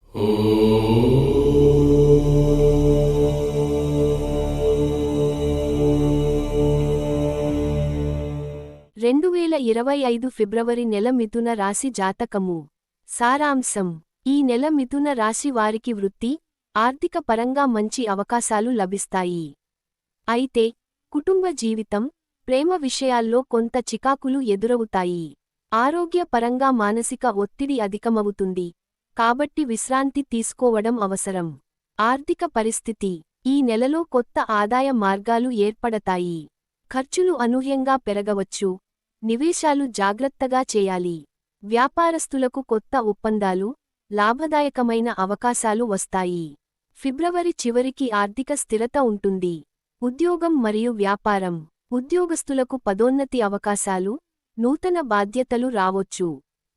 2025 ఫిబ్రవరి నెల మిథున రాశి జాతకము. సారాంశం: ఈ నెల మిథున రాశి వారికి వృత్తి, ఆర్థిక పరంగా మంచి అవకాశాలు లభిస్తాయి. అయితే, కుటుంబ జీవితం, ప్రేమ విషయాల్లో కొంత చికాకులు ఎదురవుతాయి. ఆరోగ్య పరంగా మానసిక ఒత్తిడి అధికమవుతుంది, కాబట్టి విశ్రాంతి తీసుకోవడం అవసరం. ఆర్థిక పరిస్థితి: ఈ నెలలో కొత్త ఆదాయ మార్గాలు ఏర్పడతాయి. ఖర్చులు అనూహ్యంగా పెరగవచ్చు, నివేశాలు జాగ్రత్తగా చేయాలి. వ్యాపారస్తులకు కొత్త ఒప్పందాలు, లాభదాయకమైన అవకాశాలు వస్తాయి. ఫిబ్రవరి చివరికి ఆర్థిక స్థిరత ఉంటుంది. ఉద్యోగం మరియు వ్యాపారం: ఉద్యోగస్తులకు పదోన్నతి అవకాశాలు, నూతన బాధ్యతలు రావొచ్చు.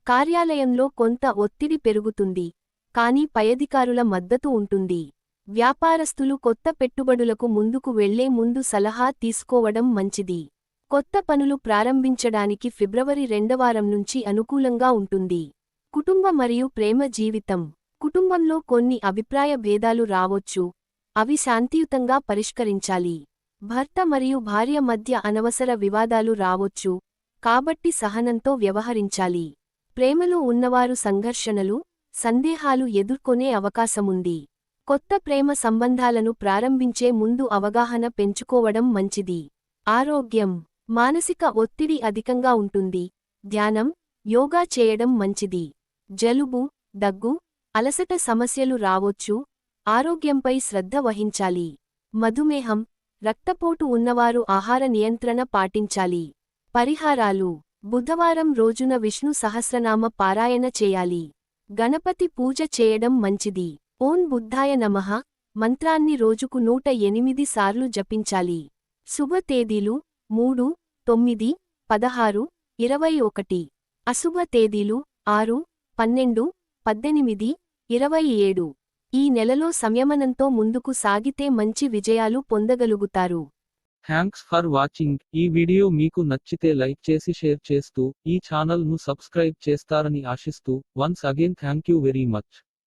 కార్యాలయంలో కొంత ఒత్తిడి పెరుగుతుంది, కానీ పైఅధికారుల మద్దతు ఉంటుంది. వ్యాపారస్తులు కొత్త పెట్టుబడులకు ముందుకు వెళ్లే ముందు సలహా తీసుకోవడం మంచిది. కొత్త పనులు ప్రారంభించడానికి ఫిబ్రవరి రెండవారం నుంచి అనుకూలంగా ఉంటుంది. కుటుంబ మరియు ప్రేమ జీవితం: కుటుంబంలో కొన్ని అభిప్రాయ భేదాలు రావొచ్చు, అవి శాంతియుతంగా పరిష్కరించాలి. భర్త మరియు భార్య మధ్య అనవసర వివాదాలు రావొచ్చు, కాబట్టి సహనంతో వ్యవహరించాలి. ప్రేమలో ఉన్నవారు సంఘర్షణలు, సందేహాలు ఎదుర్కొనే అవకాశముంది. కొత్త ప్రేమ సంబంధాలను ప్రారంభించే ముందు అవగాహన పెంచుకోవడం మంచిది. ఆరోగ్యం: మానసిక ఒత్తిడి అధికంగా ఉంటుంది, ధ్యానం, యోగా చేయడం మంచిది. జలుబు, దగ్గు, అలసట సమస్యలు రావొచ్చు, ఆరోగ్యంపై శ్రద్ధ వహించాలి. మధుమేహం, రక్తపోటు ఉన్నవారు ఆహార నియంత్రణ పాటించాలి. పరిహారాలు: బుధవారం రోజున విష్ణు సహస్రనామ పారాయణ చేయాలి. గణపతి పూజ చేయడం మంచిది. ఓం బుద్ధాయ నమః మంత్రాన్ని రోజుకు 108 సార్లు జపించాలి. శుభ తేదీలు: 3, 9, 16, 21. అశుభ తేదీలు: 6, 12, 18, 27. ఈ నెలలో సంయమనంతో ముందుకు సాగితే మంచి విజయాలు పొందగలుగుతారు. Thanks for watching. ఈ వీడియో మీకు నచ్చితే లైక్ చేసి షేర్ చేస్తూ, ఈ ఛానల్ ను సబ్స్క్రైబ్ చేస్తారని ఆశిస్తూ, once again thank you very much.